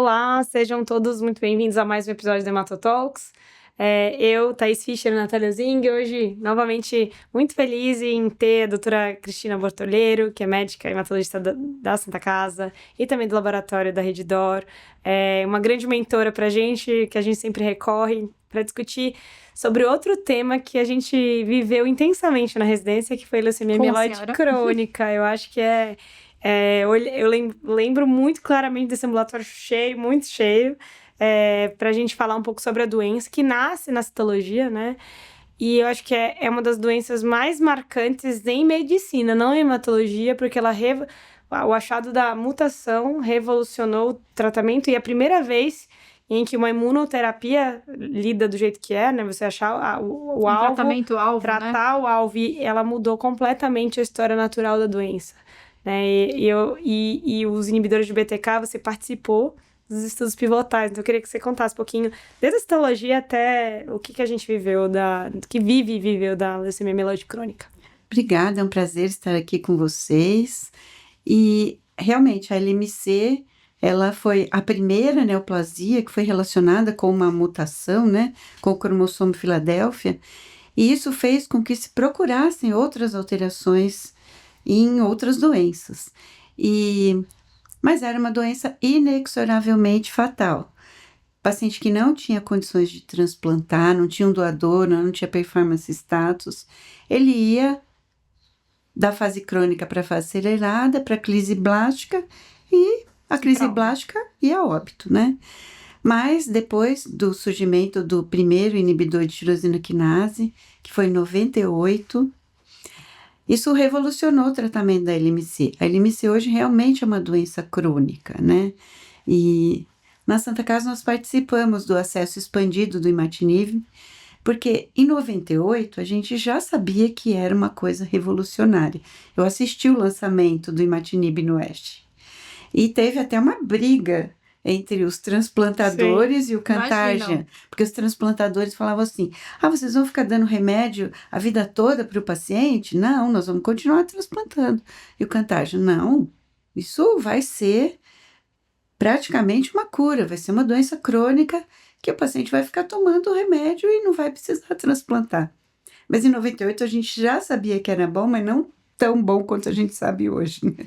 Olá, sejam todos muito bem-vindos a mais um episódio do Hematotalks. Eu, Thaís Fischer e Natália Zing, hoje novamente muito feliz em ter a doutora Cristina Bortoleiro, que é médica hematologista da Santa Casa e também do laboratório da Rede D'Or. Uma grande mentora para a gente, que a gente sempre recorre para discutir sobre outro tema que a gente viveu intensamente na residência, que foi leucemia mieloide crônica. Eu acho que eu lembro muito claramente desse ambulatório cheio, muito cheio, para a gente falar um pouco sobre a doença, que nasce na citologia, né? E eu acho que é uma das doenças mais marcantes em medicina, não em hematologia, porque o achado da mutação revolucionou o tratamento e é a primeira vez em que uma imunoterapia lida do jeito que é, né? Você achar o alvo, tratamento-alvo, tratar, né? O alvo, e ela mudou completamente a história natural da doença. Né? E os inibidores de BTK, você participou dos estudos pivotais, então eu queria que você contasse um pouquinho, desde a citologia até o que a gente viveu, viveu da leucemia mieloide crônica. Obrigada, é um prazer estar aqui com vocês. E realmente a LMC, ela foi a primeira neoplasia que foi relacionada com uma mutação, né, com o cromossomo Filadélfia, e isso fez com que se procurassem outras alterações em outras doenças. Mas era uma doença inexoravelmente fatal. Paciente que não tinha condições de transplantar, não tinha um doador, não tinha performance status, ele ia da fase crônica para a fase acelerada, para a crise blástica, e a crise blástica ia a óbito, né? Mas depois do surgimento do primeiro inibidor de tirosina quinase, que foi em 98, isso revolucionou o tratamento da LMC. A LMC hoje realmente é uma doença crônica, né? E na Santa Casa nós participamos do acesso expandido do imatinib, porque em 98 a gente já sabia que era uma coisa revolucionária. Eu assisti o lançamento do imatinib no Oeste. E teve até uma briga entre os transplantadores e o Cantargia, porque os transplantadores falavam assim, vocês vão ficar dando remédio a vida toda para o paciente? Não, nós vamos continuar transplantando. E o Cantargia, não, isso vai ser praticamente uma cura, vai ser uma doença crônica que o paciente vai ficar tomando o remédio e não vai precisar transplantar. Mas em 98 a gente já sabia que era bom, mas não tão bom quanto a gente sabe hoje, né?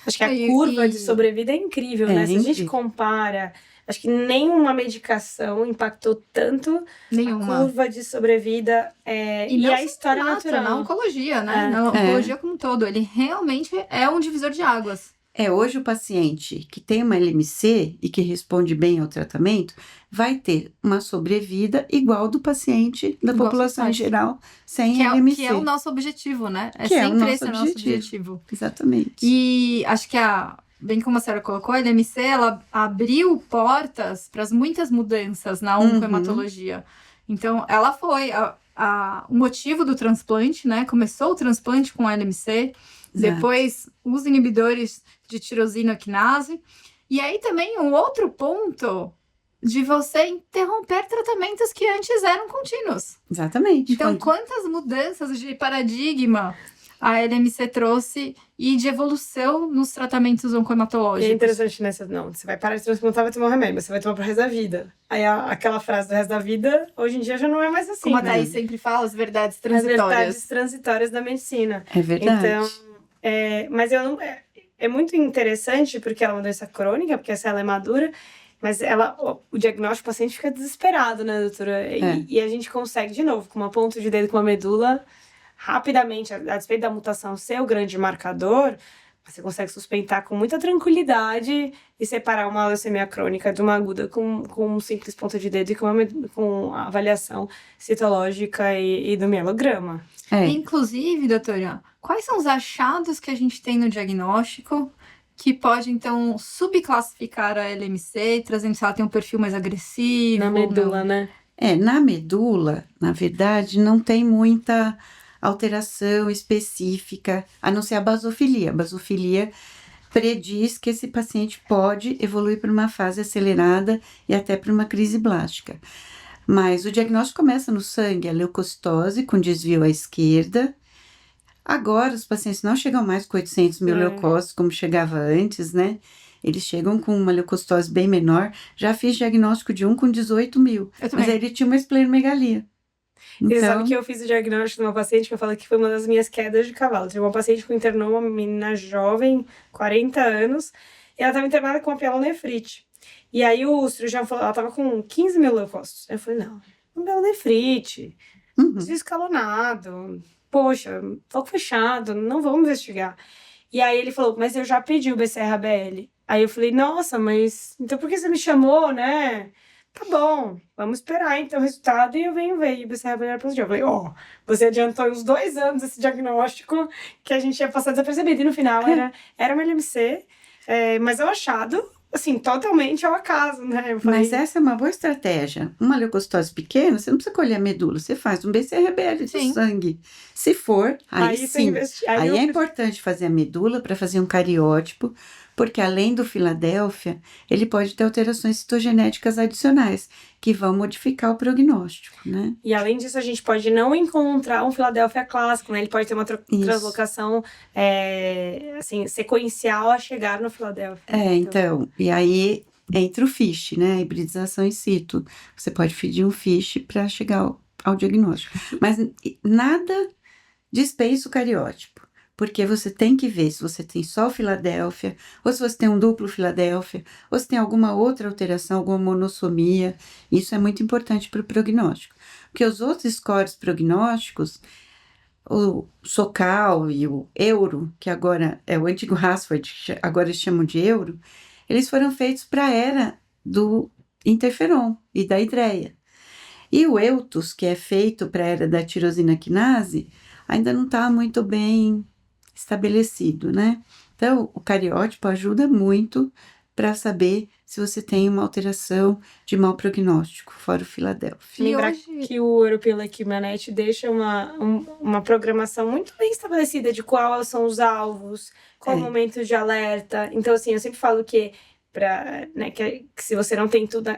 Acho que a curva de sobrevida é incrível, né? Se a gente compara, acho que nenhuma medicação impactou tanto a curva de sobrevida e a história natural. Na oncologia, né? Na oncologia como um todo. Ele realmente é um divisor de águas. Hoje o paciente que tem uma LMC e que responde bem ao tratamento vai ter uma sobrevida igual do paciente da população em geral sem LMC. Que é o nosso objetivo, né? Sempre esse o nosso objetivo. Exatamente. E acho que bem como a senhora colocou, a LMC, ela abriu portas para muitas mudanças na oncohematologia. Então, ela foi o motivo do transplante, né? Começou o transplante com a LMC, depois os inibidores de tirosina quinase. E aí também um outro ponto de você interromper tratamentos que antes eram contínuos. Exatamente. Então, quantas mudanças de paradigma a LMC trouxe e de evolução nos tratamentos oncohematológicos. E é interessante, né? Você vai parar de transplantar, vai tomar um remédio, mas você vai tomar pro resto da vida. Aí aquela frase do resto da vida, hoje em dia já não é mais assim, como a Thaís sempre fala, as verdades transitórias. As verdades transitórias da medicina. É verdade. Então, mas é muito interessante porque ela é uma doença crônica, porque essa ela é madura, mas o diagnóstico, o paciente fica desesperado, né, doutora? E a gente consegue, de novo, com uma ponta de dedo, com uma medula, rapidamente, a despeito da mutação ser o grande marcador, você consegue suspeitar com muita tranquilidade e separar uma leucemia crônica de uma aguda com um simples ponta de dedo e com a avaliação citológica e do mielograma. Inclusive, doutora, quais são os achados que a gente tem no diagnóstico que pode, então, subclassificar a LMC, trazendo se ela tem um perfil mais agressivo? Na medula, né? Na medula, na verdade, não tem muita alteração específica, a não ser a basofilia. A basofilia prediz que esse paciente pode evoluir para uma fase acelerada e até para uma crise blástica. Mas o diagnóstico começa no sangue, a leucocitose com desvio à esquerda. Agora, os pacientes não chegam mais com 800 mil leucócitos, como chegava antes, né? Eles chegam com uma leucocitose bem menor. Já fiz diagnóstico de um com 18 mil. Eu também. Mas aí ele tinha uma esplenomegalia. Você sabe Então, que eu fiz o diagnóstico de uma paciente que eu falo que foi uma das minhas quedas de cavalo. Tinha uma paciente que internou, uma menina jovem, 40 anos, e ela estava internada com uma pielonefrite. E aí o cirurgião falou, ela estava com 15 mil leucócitos. Eu falei, não, uma pielonefrite, desvio escalonado, poxa, foco fechado, não vamos investigar. E aí ele falou, mas eu já pedi o BCR-ABL. Aí eu falei, nossa, mas então por que você me chamou, né? Tá bom, vamos esperar então o resultado e eu venho ver. E o BCR-ABL era positivo. Eu falei, ó, você adiantou uns 2 anos esse diagnóstico que a gente ia passar desapercebido. E no final era uma LMC, mas é um achado, assim, totalmente ao acaso, né? Eu falei, mas essa é uma boa estratégia. Uma leucocitose pequena, você não precisa colher a medula, você faz um BCR-ABL do Sim. sangue. Se for, aí você sim. Aí eu é importante fazer a medula para fazer um cariótipo, porque além do Filadélfia, ele pode ter alterações citogenéticas adicionais, que vão modificar o prognóstico, né? E além disso, a gente pode não encontrar um Filadélfia clássico, né? Ele pode ter uma Isso. translocação assim, sequencial a chegar no Filadélfia. Então, e aí entra o FISH, né? A hibridização in situ. Você pode pedir um FISH para chegar ao diagnóstico. Mas nada dispensa o cariótipo. Porque você tem que ver se você tem só o Filadélfia, ou se você tem um duplo Filadélfia, ou se tem alguma outra alteração, alguma monossomia. Isso é muito importante para o prognóstico. Porque os outros scores prognósticos, o SOCAL e o EURO, que agora é o antigo Hasford, agora eles chamam de EURO, eles foram feitos para a era do interferon e da hidreia. E o EUTUS, que é feito para a era da tirosina quinase, ainda não está muito bem estabelecido, né? Então, o cariótipo ajuda muito para saber se você tem uma alteração de mau prognóstico, fora o Filadélfia. Lembrar que o Europilequimanet deixa uma programação muito bem estabelecida de quais são os alvos, qual o momento de alerta. Então, assim, eu sempre falo que né, que se você não tem tudo,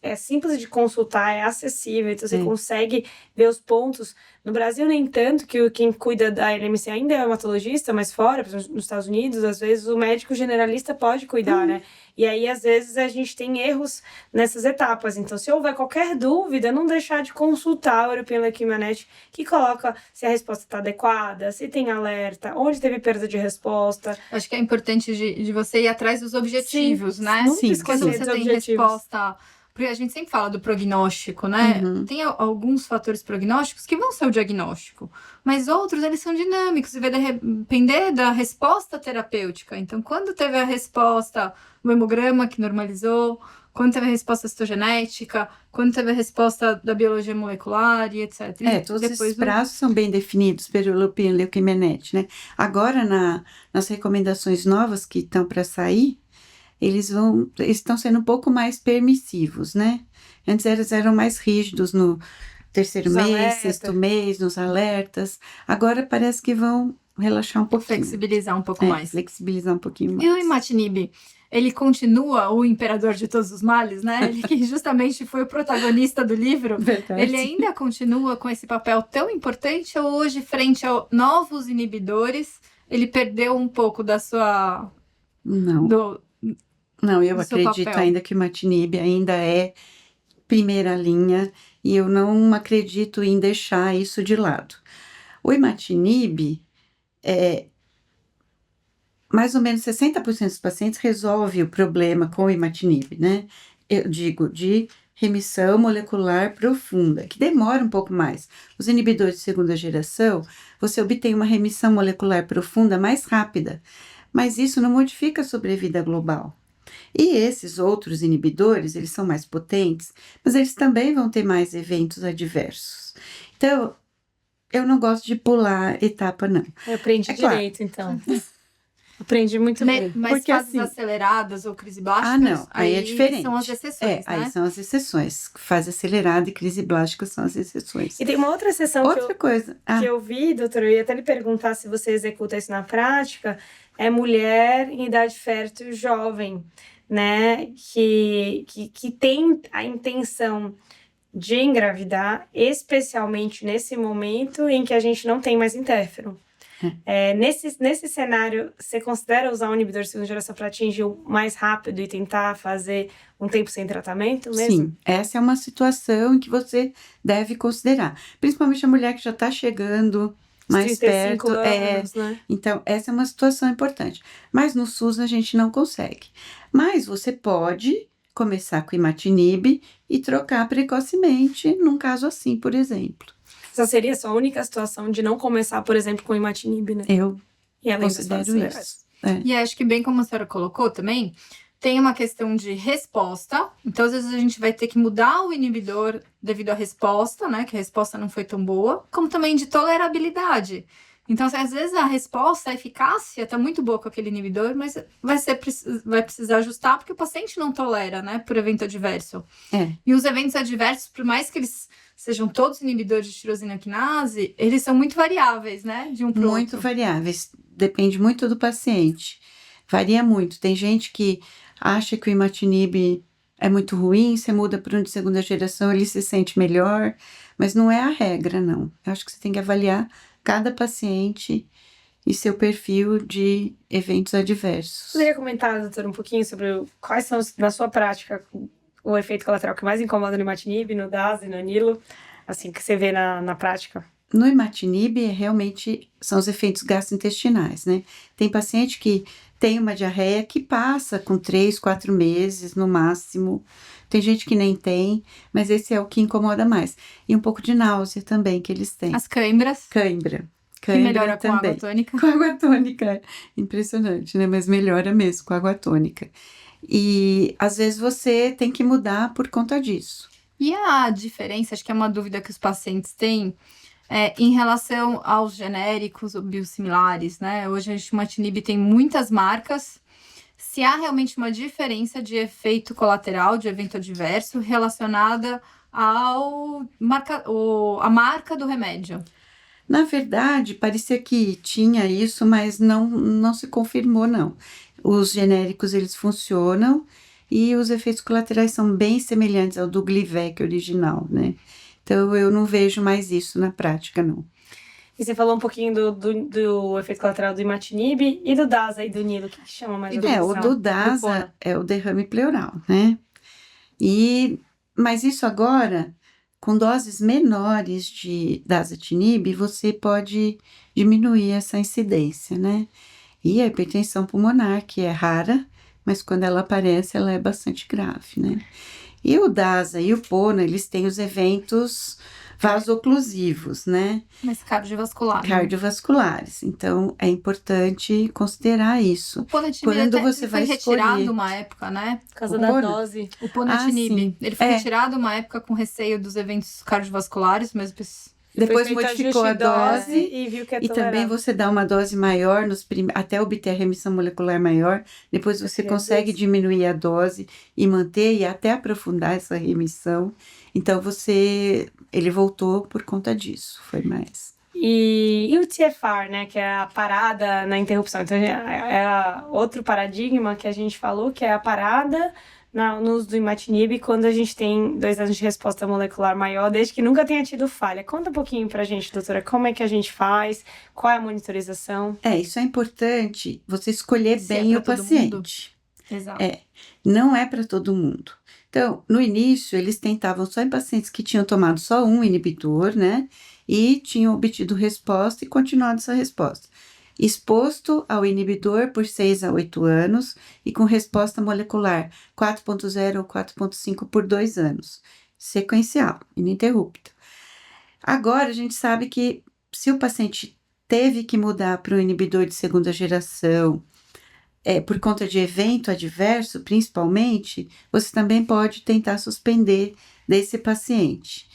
é simples de consultar, é acessível, então você consegue ver os pontos. No Brasil, nem tanto, que quem cuida da LMC ainda é o hematologista, mas fora, por exemplo, nos Estados Unidos, às vezes o médico generalista pode cuidar, né? E aí, às vezes, a gente tem erros nessas etapas. Então, se houver qualquer dúvida, não deixar de consultar o European Leukemia Net, que coloca se a resposta está adequada, se tem alerta, onde teve perda de resposta. Acho que é importante de você ir atrás dos objetivos, né? Quando você tem resposta... Porque a gente sempre fala do prognóstico, né? Tem alguns fatores prognósticos que vão ser o diagnóstico, mas outros, eles são dinâmicos e vai depender da resposta terapêutica. Então, quando teve a resposta, o hemograma que normalizou, quando teve a resposta citogenética, quando teve a resposta da biologia molecular e etc. Todos esses prazos são bem definidos pelo European Leukemia Net, né? Agora, nas recomendações novas que estão para sair, eles estão sendo um pouco mais permissivos, né? Antes eles eram mais rígidos no terceiro mês, sexto mês, nos alertas. Agora parece que vão relaxar um pouquinho. Flexibilizar um pouco mais. Flexibilizar um pouquinho mais. E o imatinib, ele continua o imperador de todos os males, né? Ele que justamente foi o protagonista do livro. Verdade. Ele ainda continua com esse papel tão importante ou hoje, frente a novos inibidores, ele perdeu um pouco da sua... Não, eu acredito ainda que o imatinib ainda é primeira linha e eu não acredito em deixar isso de lado. O imatinib, mais ou menos 60% dos pacientes resolve o problema com o imatinib, né? Eu digo, de remissão molecular profunda, que demora um pouco mais. Os inibidores de segunda geração, você obtém uma remissão molecular profunda mais rápida, mas isso não modifica a sobrevida global. E esses outros inibidores, eles são mais potentes, mas eles também vão ter mais eventos adversos. Então, eu não gosto de pular etapa, não. Eu aprendi direito, então. Aprendi muito bem. Mas porque, fases aceleradas ou crise blásticas, não, aí é diferente. São as exceções, né? Aí são as exceções. Fase acelerada e crise blástica são as exceções. E tem uma outra exceção que eu vi, doutora, eu ia até lhe perguntar se você executa isso na prática, é mulher em idade fértil jovem, né, que tem a intenção de engravidar, especialmente nesse momento em que a gente não tem mais interferon. Nesse cenário, você considera usar um inibidor de segunda geração para atingir o mais rápido e tentar fazer um tempo sem tratamento mesmo? Sim, essa é uma situação em que você deve considerar. Principalmente a mulher que já está chegando mais 35 perto. anos, né? Então, essa é uma situação importante. Mas no SUS a gente não consegue. Mas você pode começar com imatinib e trocar precocemente num caso assim, por exemplo. Essa seria a sua única situação de não começar, por exemplo, com imatinib, né? Eu E além dos considero fatos isso. reais. E acho que bem como a senhora colocou também, tem uma questão de resposta. Então, às vezes, a gente vai ter que mudar o inibidor devido à resposta, né? Que a resposta não foi tão boa. Como também de tolerabilidade. Então, às vezes, a resposta, a eficácia tá muito boa com aquele inibidor, mas vai precisar ajustar porque o paciente não tolera, né? Por evento adverso. E os eventos adversos, por mais que eles sejam todos inibidores de tirosina quinase, eles são muito variáveis, né? De um pro outro. Muito variáveis. Depende muito do paciente. Varia muito. Tem gente que acha que o imatinib é muito ruim, você muda para um de segunda geração, ele se sente melhor, mas não é a regra, não. Eu acho que você tem que avaliar cada paciente e seu perfil de eventos adversos. Poderia comentar, doutor, um pouquinho sobre quais são, na sua prática, o efeito colateral que mais incomoda no imatinib, no DAS e no anilo, assim, que você vê na prática? No imatinib, realmente são os efeitos gastrointestinais, né? Tem paciente que tem uma diarreia que passa com 3, 4 meses no máximo. Tem gente que nem tem, mas esse é o que incomoda mais. E um pouco de náusea também que eles têm. As câimbras. Cãibra. Que melhora com água tônica. Com água tônica. Impressionante, né? Mas melhora mesmo com água tônica. E às vezes você tem que mudar por conta disso. E a diferença, acho que é uma dúvida que os pacientes têm, em relação aos genéricos ou biosimilares, né? Hoje a imatinib tem muitas marcas. Se há realmente uma diferença de efeito colateral, de evento adverso, relacionada à marca do remédio. Na verdade, parecia que tinha isso, mas não se confirmou, não. Os genéricos, eles funcionam e os efeitos colaterais são bem semelhantes ao do Glivec original, né? Então, eu não vejo mais isso na prática, não. E você falou um pouquinho do efeito colateral do imatinib e do DASA e do Nilo, o que chama mais atenção? O do DASA é o derrame pleural, né? Mas isso agora, com doses menores de dasatinib, você pode diminuir essa incidência, né? E a hipertensão pulmonar, que é rara, mas quando ela aparece, ela é bastante grave, né? E o DASA e o PONA, eles têm os eventos vasoclusivos, né? Mas cardiovasculares. Cardiovasculares. Então, é importante considerar isso. O ponatinib Quando você vai foi retirado escolher uma época, né? Por causa da dose. O ponatinib. sim. Ele foi retirado uma época com receio dos eventos cardiovasculares, mas... Depois modificou a dose e viu que é e também você dá uma dose maior até obter a remissão molecular maior. Depois você consegue diminuir a dose e manter e até aprofundar essa remissão. Então ele voltou por conta disso, foi mais. E o TFR, né, que é a parada na interrupção. Então outro paradigma que a gente falou, que é a parada no uso do imatinib quando a gente tem 2 anos de resposta molecular maior, desde que nunca tenha tido falha. Conta um pouquinho pra gente, doutora, como é que a gente faz, qual é a monitorização? Isso é importante, você escolher bem o paciente. Exato. Não é para todo mundo. Então, no início, eles tentavam só em pacientes que tinham tomado só um inibidor, né? E tinham obtido resposta e continuado essa resposta. Exposto ao inibidor por 6 a 8 anos e com resposta molecular 4.0 ou 4.5 por 2 anos. Sequencial, ininterrupta. Agora, a gente sabe que se o paciente teve que mudar para um inibidor de segunda geração, por conta de evento adverso, principalmente, você também pode tentar suspender desse paciente,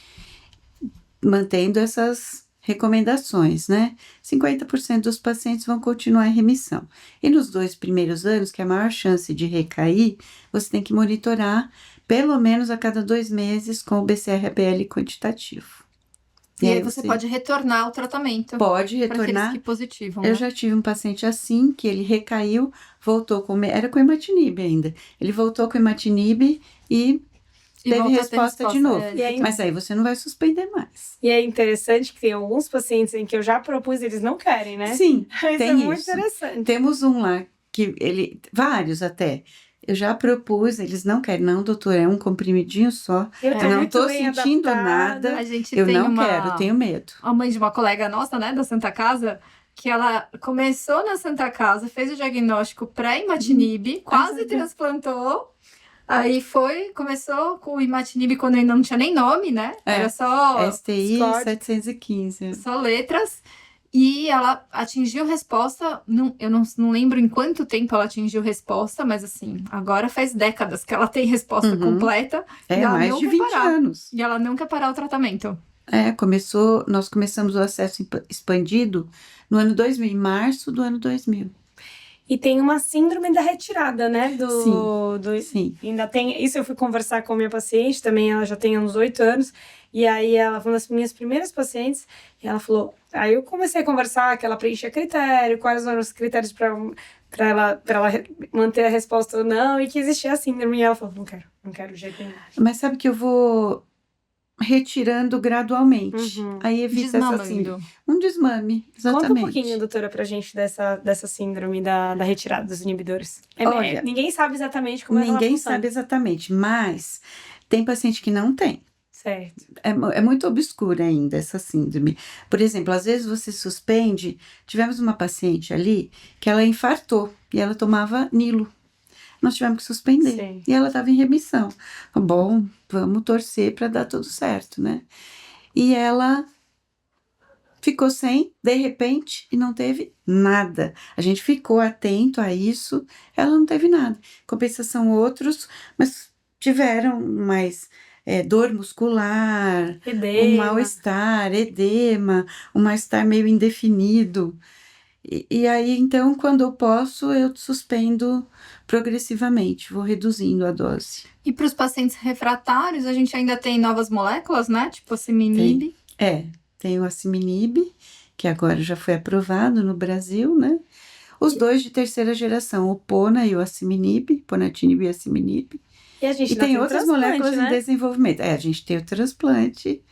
mantendo essas recomendações, né? 50% dos pacientes vão continuar em remissão. E nos 2 primeiros anos, que é a maior chance de recair, você tem que monitorar pelo menos a cada 2 meses com o BCR-ABL quantitativo. E aí você pode retornar ao tratamento. Pode retornar. Para aqueles que positivam, Eu já tive um paciente assim, que ele recaiu, voltou era com imatinib ainda. Ele voltou com imatinib e E teve volta a ter resposta de novo. é, E aí- Mas aí você não vai suspender mais. E é interessante que tem alguns pacientes em que eu já propus e eles não querem, né? Sim, Isso tem é muito isso. interessante. Temos um lá que vários até. Eu já propus, eles não querem. Não, doutor, é um comprimidinho só. Eu tô Eu não muito tô bem sentindo adaptada. nada. A gente Eu tem não uma... quero, tenho medo. a mãe de uma colega nossa, né, da Santa Casa, que ela começou na Santa Casa, fez o diagnóstico pré-imatinib, quase Deus. transplantou. Aí começou com o imatinib quando ainda não tinha nem nome, né? É, Era só STI Scott. 715. só letras. E ela atingiu resposta, eu não lembro em quanto tempo ela atingiu resposta, mas assim, agora faz décadas que ela tem resposta Uhum. completa. E É, ela mais não de quer 20 parar. anos. E ela não quer parar o tratamento. Nós começamos o acesso expandido no ano 2000, em março do ano 2000. E tem uma síndrome da retirada, né? Sim. Ainda tem. Isso eu fui conversar com a minha paciente também, ela já tem uns 8 anos. E aí ela foi uma das minhas primeiras pacientes. E ela falou. Aí eu comecei a conversar que ela preenchia critério, quais eram os critérios para ela manter a resposta ou não, e que existia a síndrome. E ela falou: não quero de jeito nenhum. Mas sabe que eu vou retirando gradualmente. Uhum. Aí evita essa síndrome. Desmamando. Um desmame, exatamente. Conta um pouquinho, doutora, pra gente dessa síndrome da retirada dos inibidores. Olha, Ninguém sabe exatamente como ela Ninguém funciona. sabe exatamente, mas tem paciente que não tem. Certo. É muito obscura ainda essa síndrome. Por exemplo, às vezes você suspende. Tivemos uma paciente ali que ela infartou e ela tomava Nilo. Nós tivemos que suspender. Sim. E ela estava em remissão. Bom, vamos torcer para dar tudo certo, né? E ela ficou sem, de repente, e não teve nada. A gente ficou atento a isso, ela não teve nada. Compensação outros, mas tiveram mais dor muscular, um Edema. mal-estar, edema, um mal-estar meio indefinido. E aí, então, quando eu posso, eu suspendo progressivamente, vou reduzindo a dose. E para os pacientes refratários, a gente ainda tem novas moléculas, né? Tipo a Ciminib. Tem o Asciminib, que agora já foi aprovado no Brasil, né? Os dois de terceira geração, o Pona e o Asciminib, Ponatinib e Asciminib. E a gente E ainda tem outras transplante, moléculas né? em desenvolvimento. A gente tem o transplante.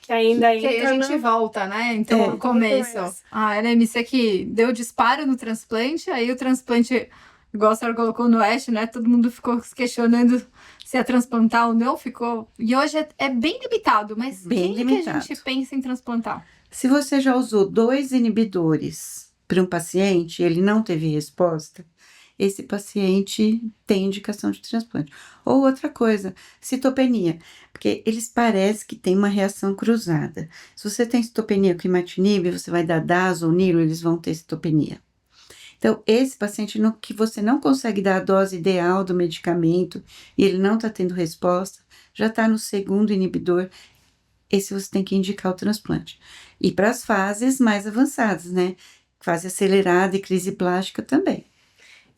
Que ainda Que aí a entra gente volta, né? Então, no começo, a LMC que deu disparo no transplante, aí o transplante, igual a senhora colocou no Oeste, né? Todo mundo ficou se questionando se ia transplantar ou não, ficou... E hoje é bem limitado, mas Bem quem limitado. que a gente pensa em transplantar? Se você já usou 2 inibidores para um paciente e ele não teve resposta, esse paciente tem indicação de transplante. Ou outra coisa, citopenia, porque eles parecem que tem uma reação cruzada. Se você tem citopenia com imatinib, você vai dar DAS ou Nilo, eles vão ter citopenia. Então, esse paciente que você não consegue dar a dose ideal do medicamento e ele não está tendo resposta, já está no segundo inibidor, esse você tem que indicar o transplante. E para as fases mais avançadas, né? Fase acelerada e crise plástica também.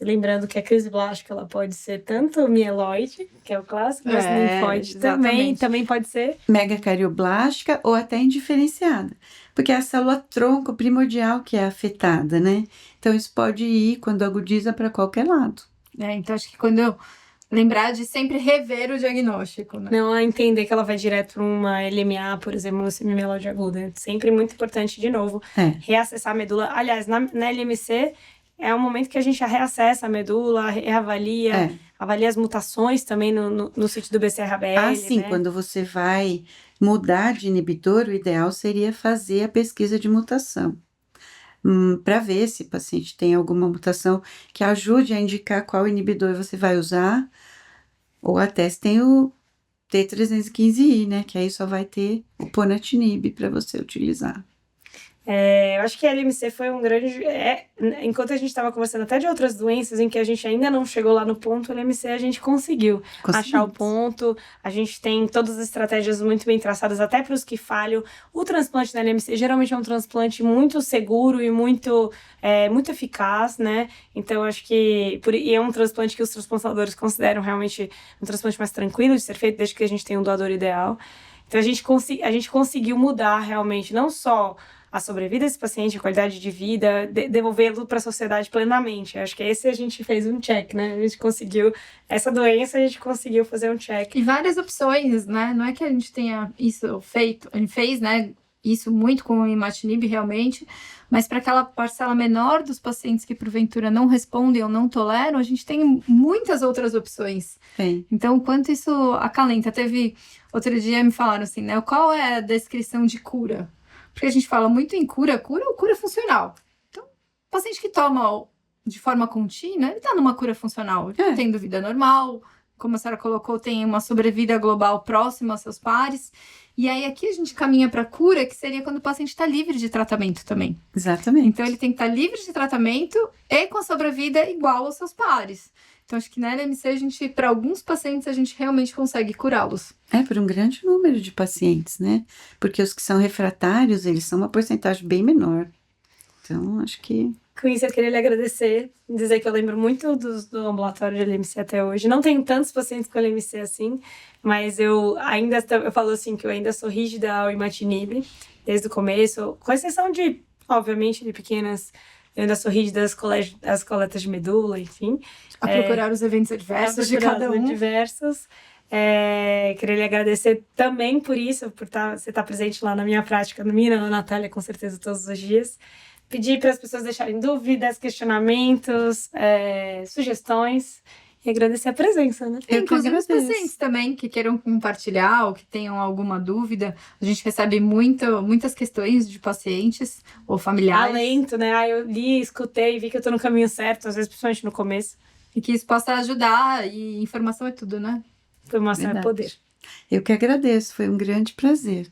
Lembrando que a crise blástica ela pode ser tanto mieloide, que é o clássico, mas linfóide exatamente. também pode ser. Megacarioblástica ou até indiferenciada, porque é a célula tronco primordial que é afetada, né? Então isso pode ir, quando agudiza, para qualquer lado. Então, acho que quando eu lembrar de sempre rever o diagnóstico, né? Não a entender que ela vai direto para uma LMA, por exemplo, leucemia mieloide aguda. É sempre muito importante, de novo, reacessar a medula. Aliás, na LMC, é o momento que a gente reacessa a medula, reavalia, avalia as mutações também no sítio do BCR-ABL, Sim, né? quando você vai mudar de inibidor, o ideal seria fazer a pesquisa de mutação. Para ver se o paciente tem alguma mutação que ajude a indicar qual inibidor você vai usar, ou até se tem o T315I, né? Que aí só vai ter o Ponatinib para você utilizar. Eu acho que a LMC foi um grande... enquanto a gente estava conversando até de outras doenças em que a gente ainda não chegou lá no ponto, a LMC a gente conseguiu achar o ponto. A gente tem todas as estratégias muito bem traçadas, até para os que falham. O transplante da LMC geralmente é um transplante muito seguro e muito eficaz, né? Então, acho que... E é um transplante que os transplansadores consideram realmente um transplante mais tranquilo de ser feito, desde que a gente tenha um doador ideal. Então, a gente conseguiu mudar realmente, não só a sobrevida desse paciente, a qualidade de vida, devolvê-lo para a sociedade plenamente. Acho que esse a gente fez um check, né? A gente conseguiu, essa doença a gente conseguiu fazer um check. E várias opções, né? Não é que a gente tenha isso feito, a gente fez, né? Isso muito com o imatinib realmente, mas para aquela parcela menor dos pacientes que porventura não respondem ou não toleram, a gente tem muitas outras opções. Tem. Então, o quanto isso acalenta. Outro dia me falaram assim, né? Qual é a descrição de cura? Porque a gente fala muito em cura ou cura funcional. Então, o paciente que toma de forma contínua, ele está numa cura funcional, ele tendo vida normal, como a senhora colocou, tem uma sobrevida global próxima aos seus pares. E aí aqui a gente caminha para a cura, que seria quando o paciente está livre de tratamento também. Exatamente. Então ele tem que estar livre de tratamento e com a sobrevida igual aos seus pares. Então acho que na LMC, para alguns pacientes, a gente realmente consegue curá-los. Por um grande número de pacientes, né? Porque os que são refratários, eles são uma porcentagem bem menor. Então, acho que... Com isso, eu queria lhe agradecer, dizer que eu lembro muito do ambulatório de LMC até hoje. Não tenho tantos pacientes com LMC assim, mas eu falo assim que eu ainda sou rígida ao imatinib, desde o começo, com exceção de, obviamente, de pequenas... Eu ainda sou rígida às coletas de medula, enfim. A procurar os eventos adversos de cada um. Queria lhe agradecer também por isso, por você estar presente lá na minha prática, na minha e na Natália, com certeza, todos os dias. Pedir para as pessoas deixarem dúvidas, questionamentos, sugestões e agradecer a presença, né? Inclusive os pacientes também que queiram compartilhar ou que tenham alguma dúvida. A gente recebe muitas questões de pacientes ou familiares. Alento, né? Eu li, escutei, vi que eu tô no caminho certo, às vezes principalmente no começo. E que isso possa ajudar, e informação é tudo, né? Foi mostrar poder. Eu que agradeço, foi um grande prazer.